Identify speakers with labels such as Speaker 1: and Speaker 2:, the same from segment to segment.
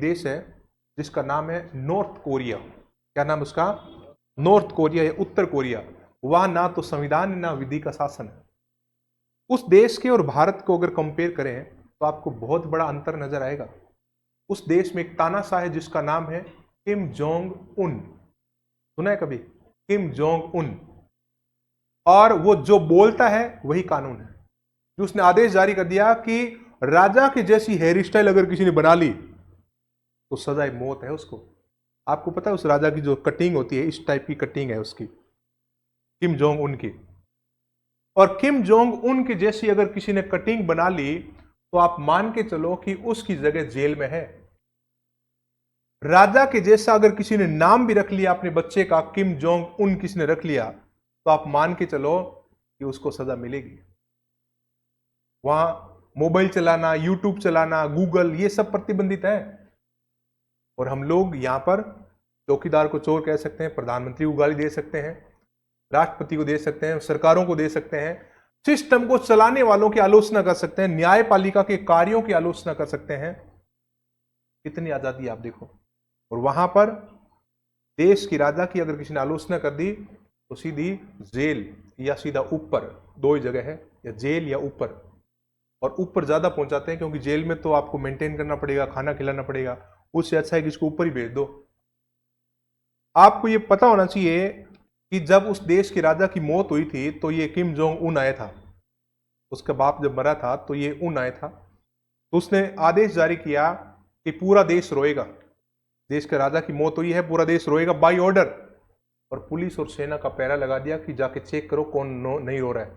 Speaker 1: देश है जिसका नाम है नॉर्थ कोरिया। क्या नाम उसका? नॉर्थ कोरिया या उत्तर कोरिया। वहां ना तो संविधान है ना विधि का शासन है। उस देश के और भारत को अगर कंपेयर करें तो आपको बहुत बड़ा अंतर नजर आएगा। उस देश में एक तानाशाह है जिसका नाम है किम जोंग उन। सुना है कभी? Kim Jong Un. और वो जो बोलता है वही कानून है। जो उसने आदेश जारी कर दिया कि राजा की जैसी हेयर स्टाइल अगर किसी ने बना ली तो सजाए मौत है उसको। आपको पता है उस राजा की जो कटिंग होती है, इस टाइप की कटिंग है उसकी, किम जोंग उन की। और किम जोंग उन की जैसी अगर किसी ने कटिंग बना ली तो आप मान के चलो कि उसकी जगह जेल में है। राजा के जैसा अगर किसी ने नाम भी रख लिया अपने बच्चे का, किम जोंग उन किसी ने रख लिया, तो आप मान के चलो कि उसको सजा मिलेगी। वहां मोबाइल चलाना, यूट्यूब चलाना, गूगल, ये सब प्रतिबंधित है। और हम लोग यहां पर चौकीदार को चोर कह सकते हैं, प्रधानमंत्री को गाली दे सकते हैं, राष्ट्रपति को दे सकते हैं, सरकारों को दे सकते हैं, सिस्टम को चलाने वालों की आलोचना कर सकते हैं, न्यायपालिका के कार्यों की आलोचना कर सकते हैं। कितनी आजादी आप देखो। और वहां पर देश की राजा की अगर किसी ने आलोचना कर दी तो सीधी जेल या सीधा ऊपर, दो ही जगह है, या जेल या ऊपर। और ऊपर ज्यादा पहुंचाते हैं क्योंकि जेल में तो आपको मेंटेन करना पड़ेगा, खाना खिलाना पड़ेगा। उससे अच्छा है कि इसको ऊपर ही भेज दो। आपको ये पता होना चाहिए कि जब उस देश के राजा की मौत हुई थी तो ये किम जोंग उन आया था। उसका बाप जब मरा था तो ये उन आया था। तो उसने आदेश जारी किया कि पूरा देश रोएगा। देश के राजा की मौत हुई है, पूरा देश रोएगा बाय ऑर्डर। और पुलिस और सेना का पहरा लगा दिया कि जाके चेक करो कौन नहीं रो रहा है।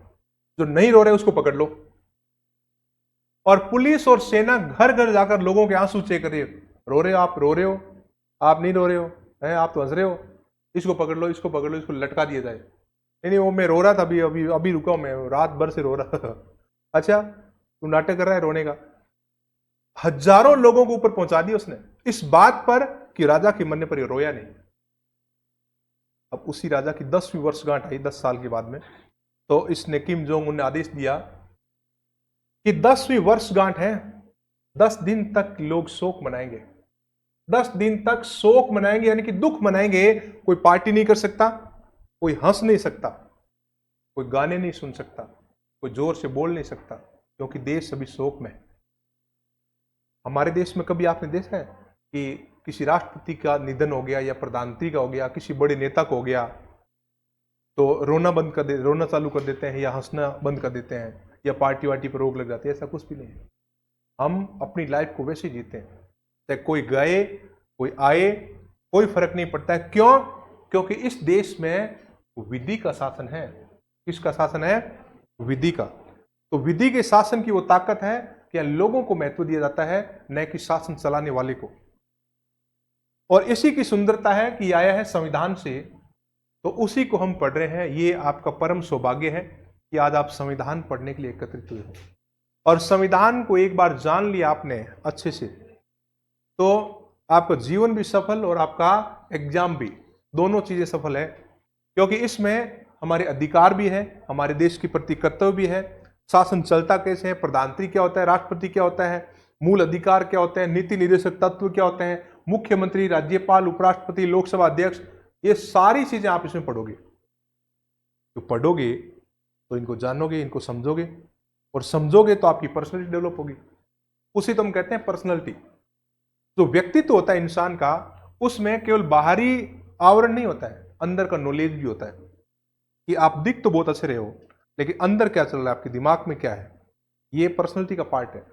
Speaker 1: जो नहीं रो रहा है उसको पकड़ लो। और पुलिस और सेना घर घर जाकर लोगों के आंसू चेक कर रही है। रो रहे हो आप? रो रहे हो? आप नहीं रो रहे हो? हैं? आप तो हंस रहे हो? इसको पकड़ लो, इसको पकड़ लो, इसको लटका दिया जाए। नहीं वो मैं रो रहा था, अभी अभी अभी रुका, मैं रात भर से रो रहा था। अच्छा, तू नाटक कर रहा है रोने का? हजारों लोगों को ऊपर पहुंचा दिया उसने इस बात पर कि राजा के मरने पर ये रोया नहीं। अब उसी राजा की 10वीं वर्षगांठ आई 10 साल के बाद में, तो इसने किम जोंग उन ने आदेश दिया कि 10वीं वर्षगांठ है, 10 दिन तक लोग शोक मनाएंगे। 10 दिन तक शोक मनाएंगे, यानी कि दुख मनाएंगे। कोई पार्टी नहीं कर सकता, कोई हंस नहीं सकता, कोई गाने नहीं सुन सकता, कोई जोर से बोल नहीं सकता, क्योंकि देश अभी शोक में है। हमारे देश में कभी आपने देखा है कि किसी राष्ट्रपति का निधन हो गया या प्रधानमंत्री का हो गया, किसी बड़े नेता का हो गया, तो रोना चालू कर देते हैं या हंसना बंद कर देते हैं या पार्टी वार्टी पर रोक लग जाती है? ऐसा कुछ भी नहीं है। हम अपनी लाइफ को वैसे जीते हैं, चाहे कोई गए कोई आए, कोई फर्क नहीं पड़ता है। क्यों? क्योंकि इस देश में विधि का शासन है। किसका शासन है? विधि का। तो विधि के शासन की वो ताकत है कि लोगों को महत्व दिया जाता है, न कि शासन चलाने वाले को। और इसी की सुंदरता है कि आया है संविधान से, तो उसी को हम पढ़ रहे हैं। ये आपका परम सौभाग्य है कि आज आप संविधान पढ़ने के लिए एकत्रित हुए हो। और संविधान को एक बार जान लिया आपने अच्छे से, तो आपका जीवन भी सफल और आपका एग्जाम भी, दोनों चीजें सफल है। क्योंकि इसमें हमारे अधिकार भी है, हमारे देश के प्रति कर्तव्य भी है, शासन चलता कैसे है, प्रधानमंत्री क्या होता है, राष्ट्रपति क्या होता है, मूल अधिकार क्या होते हैं, नीति निर्देशक तत्व क्या होते हैं, मुख्यमंत्री, राज्यपाल, उपराष्ट्रपति, लोकसभा अध्यक्ष, ये सारी चीजें आप इसमें पढ़ोगे। तो पढ़ोगे तो इनको जानोगे, इनको समझोगे, और समझोगे तो आपकी पर्सनैलिटी डेवलप होगी। उसी तो हम कहते हैं पर्सनैलिटी। जो व्यक्तित्व होता है इंसान का, उसमें केवल बाहरी आवरण नहीं होता है, अंदर का नॉलेज भी होता है। कि आप दिख तो बहुत अच्छे रहे हो, लेकिन अंदर क्या चल रहा है, आपके दिमाग में क्या है, ये पर्सनैलिटी का पार्ट है।